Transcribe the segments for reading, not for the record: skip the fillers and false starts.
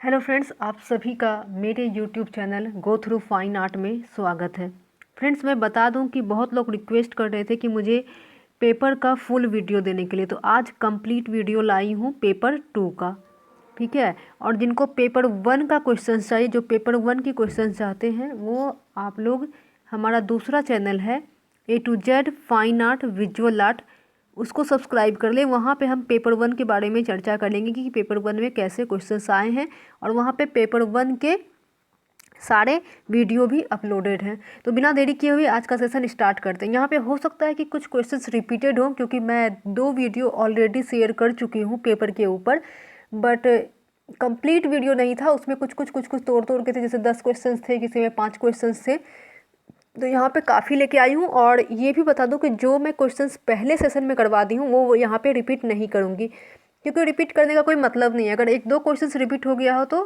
Hello friends, आप सभी का मेरे YouTube channel go through fine art में स्वागत है। फ्रेंड्स, मैं बता दूं कि बहुत लोग रिक्वेस्ट कर रहे थे कि मुझे पेपर का फुल वीडियो देने के लिए, तो आज कंप्लीट वीडियो लाई हूं पेपर 2 का। ठीक है। और जिनको पेपर 1 का क्वेश्चन चाहिए, जो पेपर 1 की क्वेश्चन चाहते हैं, वो आप लोग हमारा दूसरा चैनल है A to Z fine art visual art, उसको सब्सक्राइब कर लें। वहाँ पे हम पेपर 1 के बारे में चर्चा कर लेंगे कि पेपर 1 में कैसे क्वेश्चंस आए हैं, और वहाँ पे पेपर 1 के सारे वीडियो भी अपलोडेड हैं। तो बिना देरी किए हुए आज का सेशन स्टार्ट करते हैं। यहाँ पे हो सकता है कि कुछ क्वेश्चंस रिपीटेड हों, क्योंकि मैं 2 वीडियो ऑलरेडी शेयर कर चुकी हूँ पेपर के ऊपर, बट कंप्लीट वीडियो नहीं था, उसमें कुछ तोड़ के थे। जैसे 10 क्वेश्चंस थे, किसी में 5 क्वेश्चंस थे, तो यहाँ पे काफ़ी लेके आई हूँ। और ये भी बता दूँ कि जो मैं क्वेश्चंस पहले सेशन में करवा दी हूँ वो यहाँ पे रिपीट नहीं करूँगी, क्योंकि रिपीट करने का कोई मतलब नहीं है। अगर 1-2 क्वेश्चंस रिपीट हो गया हो तो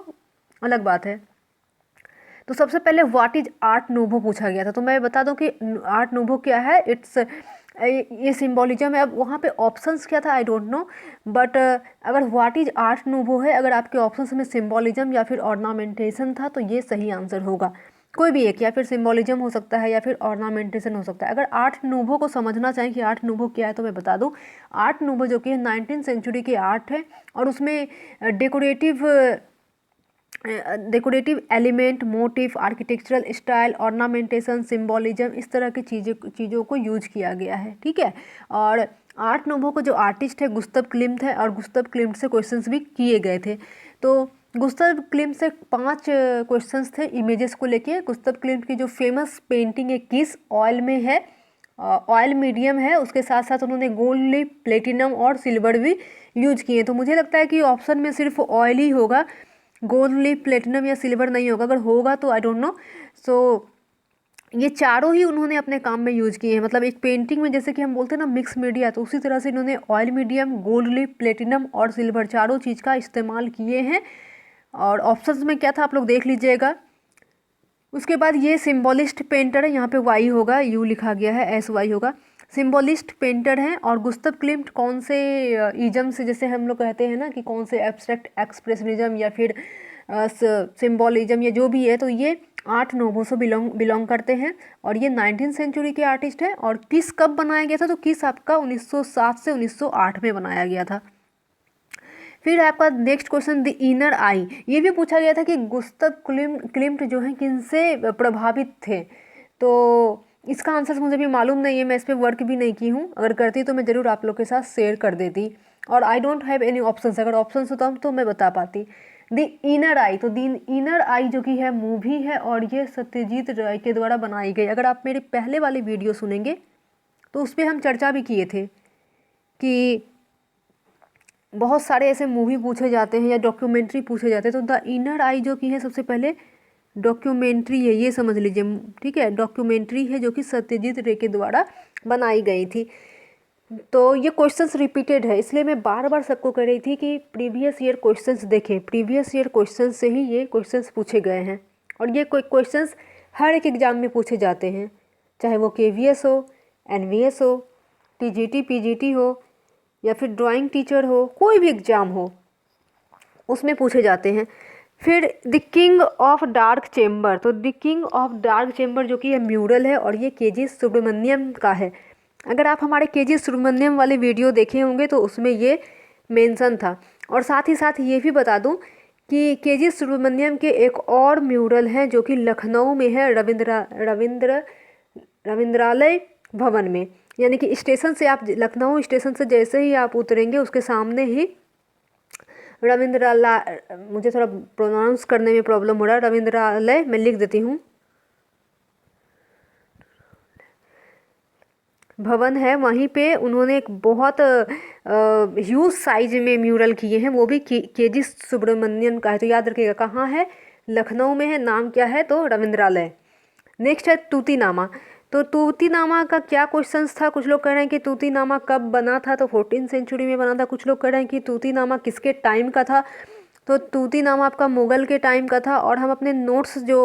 अलग बात है। तो सबसे पहले व्हाट इज आर्ट नूवो पूछा गया था, तो मैं बता दूं कि आर्ट नूवो क्या है। ये सिंबॉलिज्म है। अब वहाँ पे ऑप्शंस क्या था आई डोंट नो, बट अगर व्हाट इज आर्ट नूवो है, अगर आपके ऑप्शंस में सिंबॉलिज्म या फिर ऑर्नामेंटेशन था, तो ये सही आंसर होगा। कोई भी एक, या फिर सिंबॉलिज्म हो सकता है या फिर ऑर्नामेंटेशन हो सकता है। अगर आर्ट नूवो को समझना चाहें कि आर्ट नूवो क्या है, तो मैं बता दूं, आर्ट नूवो जो कि 19th सेंचुरी के आर्ट है, और उसमें decorative element, motive, architectural style, ornamentation, symbolism, इस तरह की चीज़ों को यूज किया गया है। ठीक है। और आर्ट नोवो को जो आर्टिस्ट है गुस्तव क्लिम्ट है, और गुस्तव क्लिम्ट से क्वेश्चंस भी किए गए थे। तो गुस्तव क्लिम्ट से 5 क्वेश्चंस थे इमेजेस को लेके। गुस्तव क्लिम्ट की जो फेमस पेंटिंग है किस ऑयल में है, ऑयल मीडियम है, उसके साथ साथ उन्होंने गोल्ड, प्लेटिनम और सिल्वर भी यूज किए। तो मुझे लगता है कि ऑप्शन में सिर्फ ऑयल ही होगा, गोल्ड लीफ, प्लेटिनम या सिल्वर नहीं होगा। अगर होगा तो आई डोंट नो। सो ये चारों ही उन्होंने अपने काम में यूज किए हैं। मतलब एक पेंटिंग में जैसे कि हम बोलते हैं ना मिक्स मीडिया, तो उसी तरह से इन्होंने oil medium, gold leaf, platinum और सिल्वर चारों चीज़ का इस्तेमाल किए हैं। और ऑप्शंस में क्या था आप लोग देख लीजिएगा। उसके बाद ये सिम्बॉलिस्ट पेंटर है, यहाँ पे वाई होगा, यू लिखा गया है, SY होगा। सिम्बॉलिस्ट पेंटर हैं। और गुस्तव क्लिम्ट कौन से इजम से, जैसे हम लोग कहते हैं ना कि कौन से एब्स्ट्रैक्ट एक्सप्रेशनिज्म या फिर सिम्बॉलिज्म या जो भी है, तो ये आर्ट नोवो से बिलोंग करते हैं। और ये 19th सेंचुरी के आर्टिस्ट हैं। और किस कब बनाया गया था, तो किस आपका 1907 से 1908 में बनाया गया था। फिर आपका नेक्स्ट क्वेश्चन, द इनर आई, ये भी पूछा गया था कि गुस्तव क्लिम्ट जो है किनसे प्रभावित थे। तो इसका आंसर मुझे भी मालूम नहीं है, मैं इस पर वर्क भी नहीं की हूँ। अगर करती तो मैं ज़रूर आप लोग के साथ शेयर कर देती। और आई डोंट हैव एनी ऑप्शंस, अगर ऑप्शंस होता तो मैं बता पाती। द इनर आई, तो द इनर आई जो कि है मूवी है, और ये सत्यजीत राय के द्वारा बनाई गई। अगर आप मेरे पहले वाली वीडियो सुनेंगे तो उस पर हम चर्चा भी किए थे कि बहुत सारे ऐसे मूवी पूछे जाते हैं या डॉक्यूमेंट्री पूछे जाते हैं। तो द इनर आई जो कि है सबसे पहले डॉक्यूमेंट्री है, ये समझ लीजिए। ठीक है, डॉक्यूमेंट्री है जो कि सत्यजीत रे के द्वारा बनाई गई थी। तो ये क्वेश्चंस रिपीटेड है, इसलिए मैं बार बार सबको कह रही थी कि प्रीवियस ईयर क्वेश्चंस देखें। प्रीवियस ईयर क्वेश्चंस से ही ये क्वेश्चंस पूछे गए हैं, और ये कोई क्वेश्चंस हर एक एग्ज़ाम में पूछे जाते हैं, चाहे वो KVS हो, NVS हो, TGT PGT हो, या फिर ड्राइंग टीचर हो, कोई भी एग्ज़ाम हो उसमें पूछे जाते हैं। फिर the king of dark chamber, तो the king of dark chamber जो कि ये म्यूरल है, और ये KG सुब्रमण्यम का है। अगर आप हमारे KG सुब्रमण्यम वाले वीडियो देखे होंगे तो उसमें ये मेंशन था। और साथ ही साथ ये भी बता दूं कि KG सुब्रमण्यम के एक और म्यूरल हैं जो कि लखनऊ में है, रविंद्रालय भवन में। यानी कि स्टेशन से आप, लखनऊ स्टेशन से जैसे ही आप उतरेंगे उसके सामने ही मुझे थोड़ा प्रोनाउंस करने में प्रॉब्लम हो रहा है, रविंद्रालय मैं लिख देती हूँ, भवन है। वहीं पे उन्होंने एक बहुत ह्यूज साइज में म्यूरल किए हैं, वो भी KG सुब्रमण्यम का है। तो याद रखिएगा कहाँ है, लखनऊ में है। नाम क्या है, तो रविंद्रालय। नेक्स्ट है तूतीनामा, तो तूतीनामा का क्या क्वेश्चंस था। कुछ लोग कह रहे हैं कि तूतीनामा कब बना था, तो 14th सेंचुरी में बना था। कुछ लोग कह रहे हैं कि तूतीनामा किसके टाइम का था, तो तूतीनामा आपका मुगल के टाइम का था। और हम अपने नोट्स जो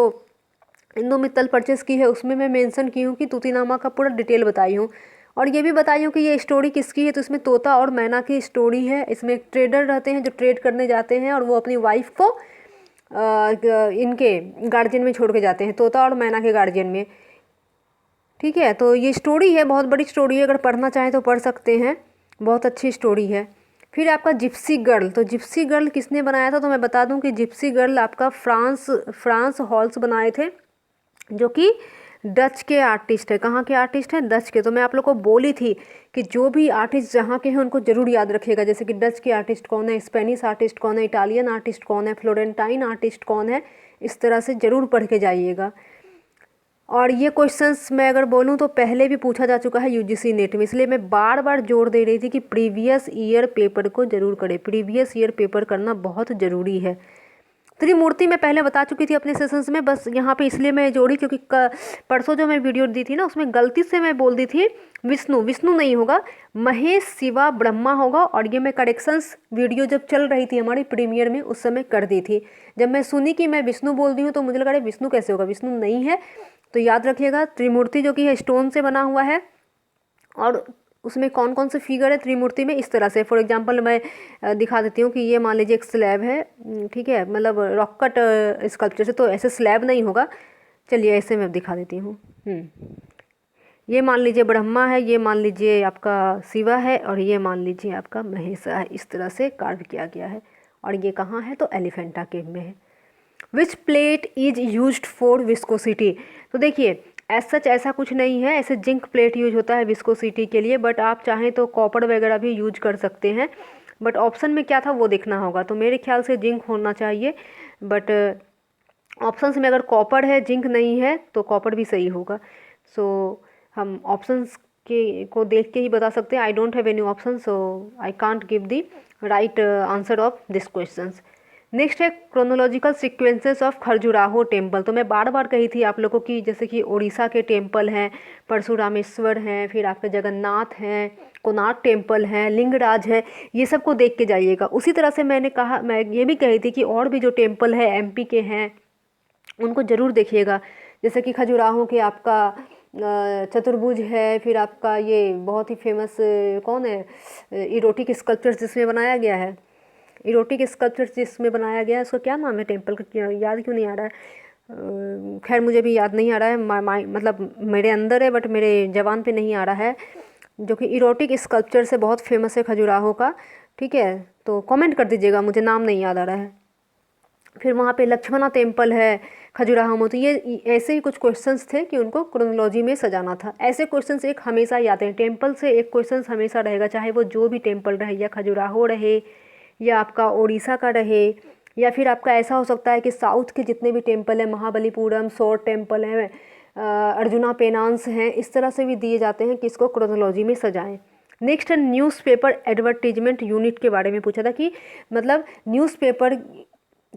इंडो मित्तल परचेस की है उसमें मैं मेंशन की हूँ कि तूतीनामा का पूरा डिटेल बताई हूँ। और ये भी बताई हूँ कि ये स्टोरी किसकी है, तो इसमें तोता और मैना की स्टोरी है। इसमें एक ट्रेडर रहते हैं जो ट्रेड करने जाते हैं, और वो अपनी वाइफ को इनके गार्जियन में छोड़ के जाते हैं, तोता और मैना के गार्जियन में। ठीक है, तो ये स्टोरी है, बहुत बड़ी स्टोरी है, अगर पढ़ना चाहें तो पढ़ सकते हैं, बहुत अच्छी स्टोरी है। फिर आपका जिप्सी गर्ल, तो जिप्सी गर्ल किसने बनाया था, तो मैं बता दूं कि जिप्सी गर्ल आपका फ्रांस हॉल्स बनाए थे, जो कि डच के आर्टिस्ट है। कहाँ के आर्टिस्ट हैं, डच के। तो मैं आप लोग को बोली थी कि जो भी आर्टिस्ट जहाँ के हैं उनको ज़रूर याद रखिएगा, जैसे कि डच के आर्टिस्ट कौन है, स्पेनिश आर्टिस्ट कौन है, इटालियन आर्टिस्ट कौन है, फ्लोरेंटाइन आर्टिस्ट कौन है, इस तरह से ज़रूर पढ़ के जाइएगा। और ये क्वेश्चंस मैं अगर बोलूँ तो पहले भी पूछा जा चुका है यूजीसी नेट में, इसलिए मैं बार बार जोर दे रही थी कि प्रीवियस ईयर पेपर को ज़रूर करें, प्रीवियस ईयर पेपर करना बहुत ज़रूरी है। त्रिमूर्ति मैं पहले बता चुकी थी अपने सेशंस में, बस यहाँ पे इसलिए मैं जोड़ी क्योंकि परसों जो मैं वीडियो दी थी ना उसमें गलती से मैं बोल दी थी विष्णु नहीं होगा, महेश, शिवा, ब्रह्मा होगा। और ये मैं करेक्शंस वीडियो जब चल रही थी हमारी प्रीमियर में उस समय कर दी थी। जब मैं सुनी कि मैं विष्णु बोल दी हूँ तो मुझे लगा विष्णु कैसे होगा, विष्णु नहीं है। तो याद रखिएगा त्रिमूर्ति जो कि है स्टोन से बना हुआ है, और उसमें कौन कौन से फिगर है त्रिमूर्ति में, इस तरह से। फॉर एग्जांपल मैं दिखा देती हूँ कि ये मान लीजिए एक स्लैब है, ठीक है, मतलब रॉक कट स्कल्पचर से, तो ऐसे स्लैब नहीं होगा। चलिए ऐसे मैं दिखा देती हूँ। ये मान लीजिए ब्रह्मा है, ये मान लीजिए आपका शिवा है, और ये मान लीजिए आपका महेश है। इस तरह से कार्व किया गया है। और ये कहाँ है, तो एलिफेंटा केव में है। Which plate is used for viscosity, तो देखिए एज सच ऐसा कुछ नहीं है, ऐसे जिंक प्लेट यूज होता है विस्कोसिटी के लिए, बट आप चाहें तो कॉपर वगैरह भी यूज कर सकते हैं। बट ऑप्शन में क्या था वो देखना होगा, तो मेरे ख्याल से जिंक होना चाहिए, बट ऑप्शंस में अगर कॉपर है जिंक नहीं है तो कॉपर भी सही होगा। सो हम ऑप्शंस के को देख के ही बता सकते हैं। I don't have any option, so I can't give the right answer of this questions. Next है chronological sequences of Khajuraho temple, तो मैं बार बार कही थी आप लोगों की, जैसे कि उड़ीसा के टेम्पल हैं, परशुरामेश्वर हैं, फिर आपके जगन्नाथ हैं, कोणार्क टेम्पल हैं, लिंगराज है, ये सब को देख के जाइएगा। उसी तरह से मैंने कहा, मैं ये भी कही थी कि और भी जो टेम्पल है एमपी के हैं उनको ज़रूर देखिएगा, जैसे कि खजुराहो के आपका चतुर्भुज है, फिर आपका ये बहुत ही फेमस कौन है, इरोटिक स्कल्पचर जिसमें बनाया गया है, इरोटिक स्कल्पचर जिसमें बनाया गया है, उसका क्या नाम है टेम्पल का, याद क्यों नहीं आ रहा है, खैर मुझे भी याद नहीं आ रहा है, मतलब मेरे अंदर है बट मेरे जबान पे नहीं आ रहा है, जो कि इरोटिक स्कल्पचर से बहुत फेमस है खजुराहो का। ठीक है, तो कमेंट कर दीजिएगा, मुझे नाम नहीं याद आ रहा है। फिर वहाँ पे लक्ष्मणा टेम्पल है खजुराहो में। तो ये ऐसे ही कुछ क्वेश्चंस थे कि उनको क्रोनोलॉजी में सजाना था। ऐसे क्वेश्चंस एक हमेशा ही आते हैं, टेम्पल से एक क्वेश्चंस हमेशा रहेगा, चाहे वो जो भी टेम्पल रहे, या खजुराहो रहे, या आपका उड़ीसा का रहे, या फिर आपका ऐसा हो सकता है कि साउथ के जितने भी टेम्पल हैं, महाबलीपुरम, सोर टेम्पल है, अर्जुना पेनांस हैं, इस तरह से भी दिए जाते हैं कि इसको क्रोनोलॉजी में सजाएं। नेक्स्ट है न्यूज़पेपर एडवर्टीजमेंट यूनिट के बारे में पूछा था कि मतलब न्यूज़पेपर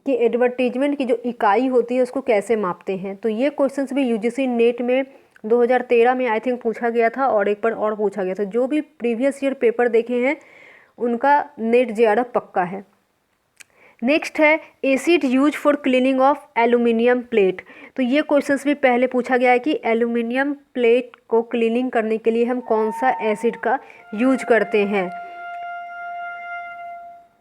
कि एडवर्टीजमेंट की जो इकाई होती है उसको कैसे मापते हैं। तो ये क्वेश्चंस भी यूजीसी नेट में 2013 में आई थिंक पूछा गया था, और एक पर और पूछा गया था। जो भी प्रीवियस ईयर पेपर देखे हैं उनका नेट जेआरएफ पक्का है। नेक्स्ट है acid use for cleaning of aluminium plate, तो ये क्वेश्चंस भी पहले पूछा गया है कि एल्यूमिनियम प्लेट को क्लीनिंग करने के लिए हम कौन सा एसिड का यूज करते हैं।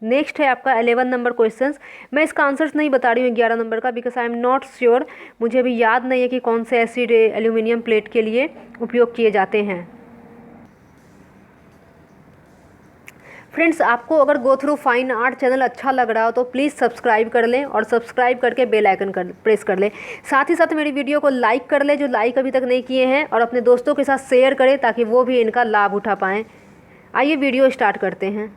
नेक्स्ट है आपका 11 नंबर क्वेश्चंस। मैं इसका आंसर्स नहीं बता रही हूँ 11 नंबर का, because I am not sure, मुझे अभी याद नहीं है कि कौन से एसिड एल्यूमिनियम प्लेट के लिए उपयोग किए जाते हैं। फ्रेंड्स, आपको अगर go through fine art channel अच्छा लग रहा हो तो प्लीज़ सब्सक्राइब कर लें, और सब्सक्राइब करके बेल आइकन प्रेस कर लें। साथ ही साथ मेरी वीडियो को लाइक कर लें जो लाइक अभी तक नहीं किए हैं, और अपने दोस्तों के साथ शेयर करें ताकि वो भी इनका लाभ उठा पाएँ। आइए वीडियो स्टार्ट करते हैं।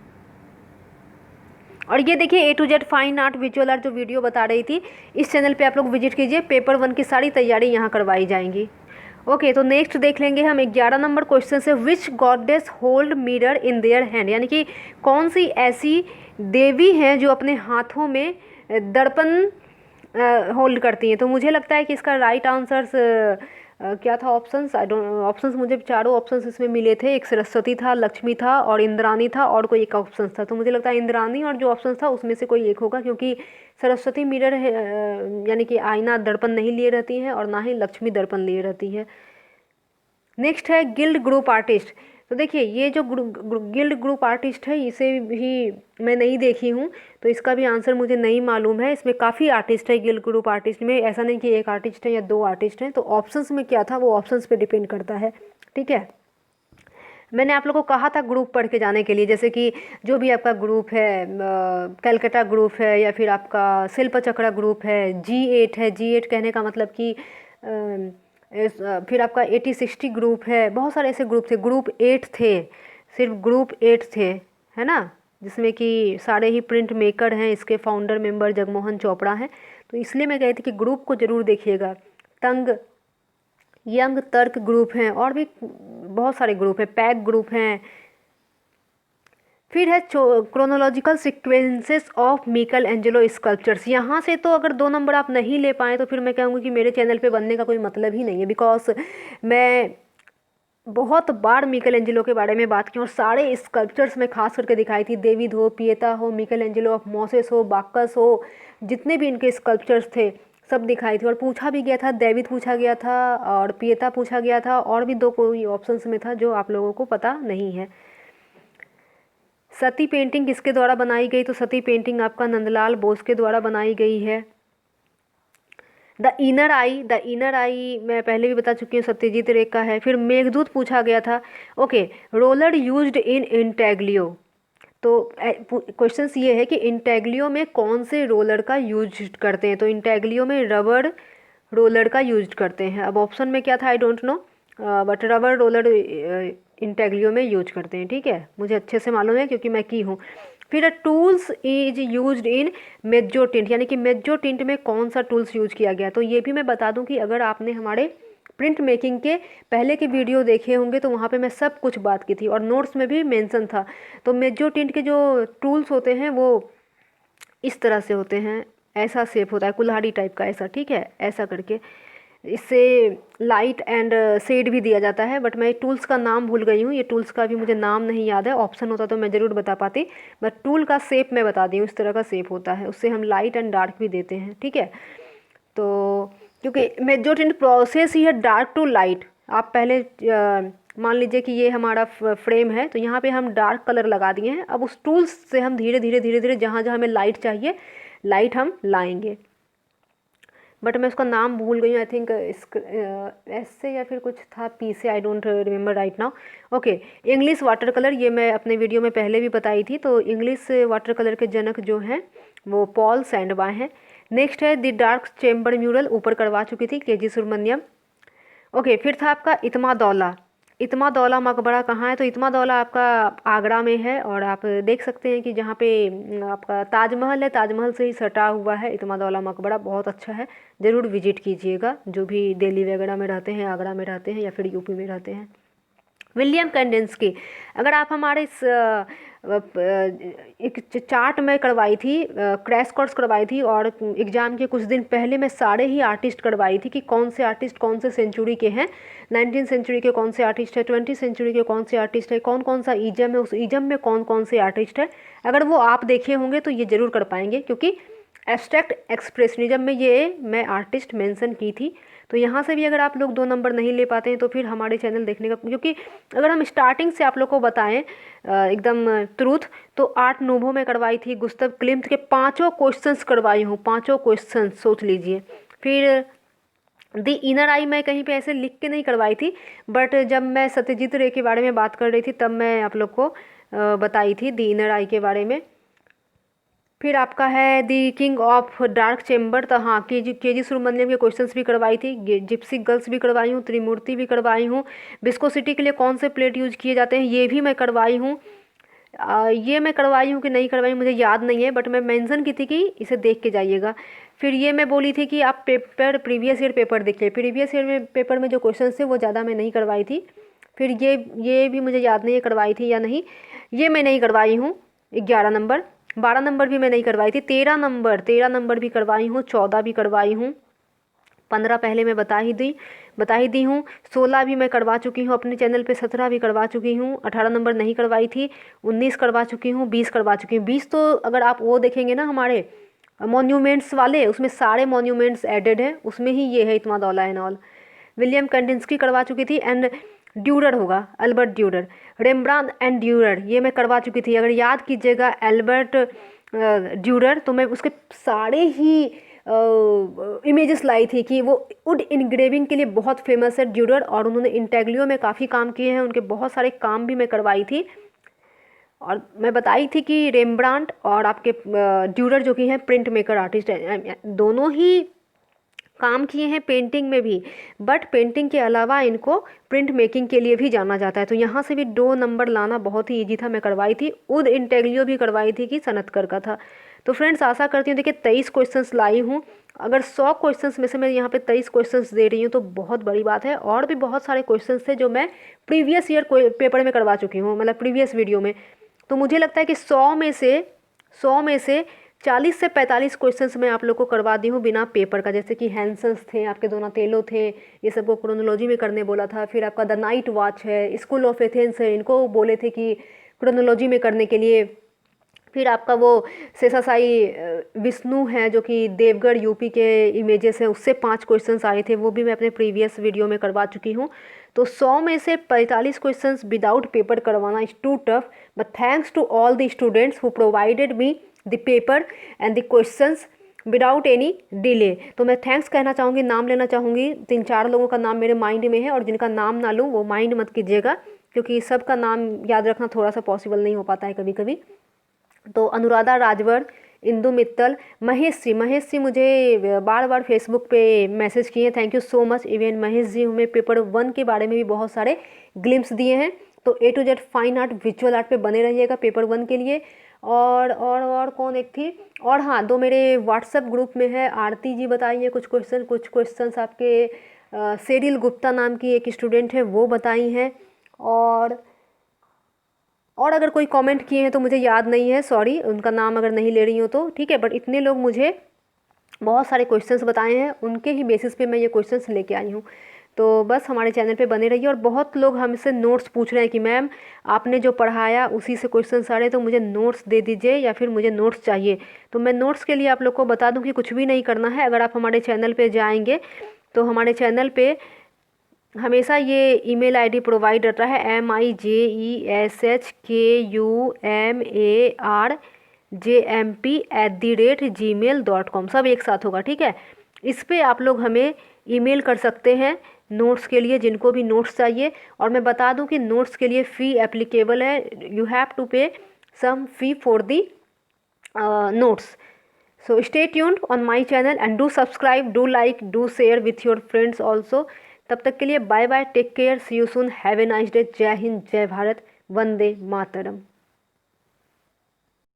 और ये देखिए A to Z fine art visual art जो वीडियो बता रही थी, इस चैनल पे आप लोग विजिट कीजिए, पेपर 1 की सारी तैयारी यहाँ करवाई जाएंगी। ओके, तो नेक्स्ट देख लेंगे हम 11 नंबर क्वेश्चन से, which goddess hold mirror in their hand, यानी कि कौन सी ऐसी देवी हैं जो अपने हाथों में दर्पण होल्ड करती हैं। तो मुझे लगता है कि इसका राइट आंसर्स क्या था, ऑप्शंस आई डोंट, ऑप्शंस मुझे चारों ऑप्शंस इसमें मिले थे, एक सरस्वती था, लक्ष्मी था, और इंद्रानी था, और कोई एक ऑप्शन था। तो मुझे लगता है इंद्रानी और जो ऑप्शन था उसमें से कोई एक होगा, क्योंकि सरस्वती मिरर यानी कि आईना दर्पण नहीं लिए रहती है, और ना ही लक्ष्मी दर्पण लिए रहती है। नेक्स्ट है गिल्ड ग्रुप आर्टिस्ट, तो देखिए ये जो गिल्ड ग्रुप आर्टिस्ट है इसे भी मैं नहीं देखी हूँ, तो इसका भी आंसर मुझे नहीं मालूम है। इसमें काफ़ी आर्टिस्ट है गिल्ड ग्रुप आर्टिस्ट में, ऐसा नहीं कि एक आर्टिस्ट है या दो आर्टिस्ट हैं। तो ऑप्शंस में क्या था वो ऑप्शंस पे डिपेंड करता है, ठीक है। मैंने आप लोगों को कहा था ग्रुप पढ़ के जाने के लिए, जैसे कि जो भी आपका ग्रुप है, कलकत्ता ग्रुप है या फिर आपका शिल्प चक्रा ग्रुप है, G8 है। G8 कहने का मतलब कि फिर आपका 80-60 ग्रुप है, बहुत सारे ऐसे ग्रुप थे। ग्रुप 8 थे, सिर्फ ग्रुप 8 थे, है ना, जिसमें कि सारे ही प्रिंट मेकर हैं। इसके फाउंडर मेंबर जगमोहन चोपड़ा हैं। तो इसलिए मैं कहती थी कि ग्रुप को ज़रूर देखिएगा। तंग यंग तर्क ग्रुप हैं, और भी बहुत सारे ग्रुप हैं, पैक ग्रुप हैं। फिर है chronological sequences of Michelangelo sculptures. यहाँ से तो अगर 2 नंबर आप नहीं ले पाए तो फिर मैं कहूँगी कि मेरे चैनल पे बनने का कोई मतलब ही नहीं है, बिकॉज मैं बहुत बार मिकल एंजेलो के बारे में बात की और सारे स्कल्पचर्स में खास करके दिखाई थी। डेविड हो, पिएता हो, मिकल एंजेलो ऑफ मोसेस हो, बाक्कस हो, जितने भी इनके स्कल्पचर्स थे सब दिखाई थी। और पूछा भी गया था, डेविड पूछा गया था और पिएता पूछा गया था, और भी 2 कोई ऑप्शंस में था जो आप लोगों को पता नहीं है। सती पेंटिंग किसके द्वारा बनाई गई? तो सती पेंटिंग आपका नंदलाल बोस के द्वारा बनाई गई है। द इनर आई मैं पहले भी बता चुकी हूँ, सत्यजीत रे का है। फिर मेघदूत पूछा गया था। Okay, roller used in intaglio. तो क्वेश्चंस ये है कि इंटेग्लियो में कौन से रोलर का यूज करते हैं? तो इंटेग्लियो में रबर रोलर का यूज करते हैं। अब ऑप्शन में क्या था I don't know, but rubber roller intaglio में यूज करते हैं, ठीक है, मुझे अच्छे से मालूम है क्योंकि मैं की हूँ। फिर tools is used in meso tint, यानी कि मेजो टिंट में कौन सा टूल्स यूज किया गया? तो ये भी मैं बता दूं कि अगर आपने हमारे प्रिंट मेकिंग के पहले के वीडियो देखे होंगे तो वहाँ पे मैं सब कुछ बात की थी और नोट्स में भी मेंशन था। तो मेजो टिंट के जो टूल्स होते हैं वो इस तरह से होते हैं, ऐसा शेप होता है कुल्हाड़ी टाइप का, ऐसा, ठीक है, ऐसा करके। इससे लाइट एंड शेड भी दिया जाता है, बट मैं टूल्स का नाम भूल गई हूँ, ये टूल्स का भी मुझे नाम नहीं याद है। ऑप्शन होता तो मैं ज़रूर बता पाती, बट टूल का शेप मैं बता दी हूँ, इस तरह का शेप होता है, उससे हम लाइट एंड डार्क भी देते हैं, ठीक है। तो क्योंकि मेजोटिन प्रोसेस ही है डार्क टू लाइट। आप पहले मान लीजिए कि ये हमारा फ्रेम है, तो यहाँ पे हम डार्क कलर लगा दिए हैं। अब उस टूल्स से हम धीरे धीरे जहाँ जहाँ हमें लाइट चाहिए, लाइट हम लाएंगे। बट मैं उसका नाम भूल गई हूँ, आई थिंक एस से या फिर कुछ था, पी से, I don't remember right now. Okay, English water colour, ये मैं अपने वीडियो में पहले भी बताई थी। तो इंग्लिश वाटर कलर के जनक जो हैं वो पॉल सैंडबा हैं। नेक्स्ट है द डार्क चैम्बर म्यूरल, ऊपर करवा चुकी थी KG सुब्रमण्यम। ओके, फिर था आपका इत्मा दौला। इत्मा दौला मकबरा कहाँ है? तो इत्मा दौला आपका आगरा में है, और आप देख सकते हैं कि जहाँ पे आपका ताजमहल है, ताजमहल से ही सटा हुआ है इत्मा दौला मकबरा, बहुत अच्छा है, ज़रूर विजिट कीजिएगा जो भी दिल्ली वगैरह में रहते हैं, आगरा में रहते हैं या फिर यूपी में रहते हैं। विलियम कैंडेंस्की, अगर आप हमारे इस एक चार्ट में करवाई थी, क्रैश कोर्स करवाई थी, और एग्ज़ाम के कुछ दिन पहले मैं सारे ही आर्टिस्ट करवाई थी कि कौन से आर्टिस्ट कौन से सेंचुरी के हैं, 19वीं सेंचुरी के कौन से आर्टिस्ट है, 20वीं सेंचुरी के कौन से आर्टिस्ट है, कौन कौन सा ईजम है, उस ईजम में कौन कौन से आर्टिस्ट है। अगर वो आप देखे होंगे तो ये ज़रूर कर पाएंगे, क्योंकि एब्स्ट्रैक्ट एक्सप्रेशनिज्म में ये मैं आर्टिस्ट मेंशन की थी। तो यहाँ से भी अगर आप लोग 2 नंबर नहीं ले पाते हैं तो फिर हमारे चैनल देखने का, क्योंकि अगर हम स्टार्टिंग से आप लोग को बताएं एकदम ट्रूथ, तो आर्ट नूवो में करवाई थी, गुस्तव क्लिम्ट के 5 क्वेश्चंस करवाई हूँ, 5 क्वेश्चन सोच लीजिए। फिर दी इनर आई मैं कहीं पे ऐसे लिख के नहीं करवाई थी, बट जब मैं सत्यजीत रे के बारे में बात कर रही थी तब मैं आप लोग को बताई थी दी इनर आई के बारे में। फिर आपका है दी किंग ऑफ डार्क चेम्बर, तो हाँ KG सुब्रमण्यम के क्वेश्चंस भी करवाई थी, जिप्सी गर्ल्स भी करवाई हूँ, त्रिमूर्ति भी करवाई हूँ, विस्कोसिटी के लिए कौन से प्लेट यूज किए जाते हैं ये भी मैं करवाई हूँ। ये मैं करवाई हूँ कि नहीं करवाई मुझे याद नहीं है, बट मैं मेंशन की थी कि इसे देख के जाइएगा। फिर ये मैं बोली थी कि आप प्रीवियस ईयर पेपर देखिए, प्रीवियस ईयर में पेपर में जो क्वेश्चन थे वो ज़्यादा मैं नहीं करवाई थी। फिर ये भी मुझे याद नहीं है करवाई थी या नहीं, ये मैं नहीं करवाई हूँ। 11 नंबर, 12 नंबर भी मैं नहीं करवाई थी, 13 नंबर भी करवाई हूँ, 14 भी करवाई हूँ, 15 पहले मैं बता ही दी हूँ, 16 भी मैं करवा चुकी हूँ अपने चैनल पे, 17 भी करवा चुकी हूँ, 18 नंबर नहीं करवाई थी, 19 करवा चुकी हूँ, 20 करवा चुकी हूँ। 20 तो अगर आप वो देखेंगे ना हमारे मॉन्यूमेंट्स वाले, उसमें सारे मॉन्यूमेंट्स एडेड हैं, उसमें ही ये है इत्मा दौला एंड ऑल। विलियम कैंडेंस्की करवा चुकी थी। एंड ड्यूरर होगा, अल्बर्ट ड्यूरर। रेम्ब्रांड एंड ड्यूरर ये मैं करवा चुकी थी, अगर याद कीजिएगा एल्बर्ट ड्यूरर, तो मैं उसके सारे ही इमेजेस लाई थी कि वो वुड इनग्रेविंग के लिए बहुत फेमस है ड्यूरर, और उन्होंने इंटेग्लियो में काफ़ी काम किए हैं, उनके बहुत सारे काम भी मैं करवाई थी। और मैं बताई थी कि रेम्ब्रांड और आपके ड्यूरर जो कि हैं प्रिंट मेकर आर्टिस्ट हैं, दोनों ही काम किए हैं पेंटिंग में भी, बट पेंटिंग के अलावा इनको प्रिंट मेकिंग के लिए भी जाना जाता है। तो यहाँ से भी 2 नंबर लाना बहुत ही ईजी था, मैं करवाई थी। उद इंटेग्लियो भी करवाई थी कि सनतकर का था। तो फ्रेंड्स आशा करती हूँ, देखिए 23 क्वेश्चंस लाई हूँ, अगर 100 क्वेश्चंस में से मैं यहाँ पे 23 क्वेश्चंस दे रही हूँ तो बहुत बड़ी बात है। और भी बहुत सारे क्वेश्चंस थे जो मैं प्रीवियस ईयर पेपर में करवा चुकी हूँ, मतलब प्रीवियस वीडियो में। तो मुझे लगता है कि 100 में से 40 से 45 क्वेश्चंस मैं आप लोग को करवा दी हूँ बिना पेपर का, जैसे कि हैंसन्स थे, आपके दोनातेलो थे, ये सबको क्रोनोलॉजी में करने बोला था। फिर आपका द नाइट वॉच है, स्कूल ऑफ एथेंस है, इनको बोले थे कि क्रोनोलॉजी में करने के लिए। फिर आपका वो शेषाशाही विष्णु है जो कि देवगढ़ यूपी के इमेजेस हैं, उससे 5 क्वेश्चंस आए थे, वो भी मैं अपने प्रीवियस वीडियो में करवा चुकी हूँ। तो 100 में से 45 क्वेश्चंस विदाउट पेपर करवाना is too tough, but thanks to all the students who provided me the paper and the questions without any delay. तो मैं थैंक्स कहना चाहूँगी, नाम लेना चाहूँगी। 3-4 लोगों का नाम मेरे माइंड में है, और जिनका नाम ना लूँ वो माइंड मत कीजिएगा, क्योंकि सबका नाम याद रखना थोड़ा सा पॉसिबल नहीं हो पाता है कभी कभी। तो अनुराधा राजवर, इंदु मित्तल, महेश जी मुझे बार बार फेसबुक पे मैसेज किए हैं, thank you so much. Even Mahesh ji हमें पेपर 1 के बारे में भी बहुत सारे ग्लिम्स दिए हैं। तो A to Z fine art visual art पे बने रहिएगा पेपर 1 के लिए। और कौन एक थी, और हाँ 2 मेरे व्हाट्सएप ग्रुप में है, आरती जी बताइए कुछ क्वेश्चंस आपके शेरिल गुप्ता नाम की एक स्टूडेंट है वो बताई हैं। और अगर कोई कमेंट किए हैं तो मुझे याद नहीं है, सॉरी, उनका नाम अगर नहीं ले रही हूँ तो ठीक है, बट इतने लोग मुझे बहुत सारे क्वेश्चंस बताए हैं, उनके ही बेसिस पे मैं ये क्वेश्चंस लेके आई हूँ। तो बस हमारे चैनल पे बने रहिए। और बहुत लोग हमसे नोट्स पूछ रहे हैं कि मैम आपने जो पढ़ाया उसी से क्वेश्चंस आ रहे हैं, तो मुझे नोट्स दे दीजिए या फिर मुझे नोट्स चाहिए। तो मैं नोट्स के लिए आप लोग को बता दूँ कि कुछ भी नहीं करना है। अगर आप हमारे चैनल पर जाएँगे तो हमारे चैनल पर हमेशा ये ईमेल आईडी प्रोवाइड रहता है, MIJESHKUMARJMP@gmail.com, सब एक साथ होगा, ठीक है। इस पे आप लोग हमें ईमेल कर सकते हैं नोट्स के लिए, जिनको भी नोट्स चाहिए। और मैं बता दूं कि नोट्स के लिए फ़ी एप्लीकेबल है, you have to pay some fee for the notes. So stay tuned on my channel and do subscribe, do like, do share with your friends also. तब तक के लिए bye bye, take care, see you soon, have a nice day. जय हिंद, जय भारत, वंदे मातरम।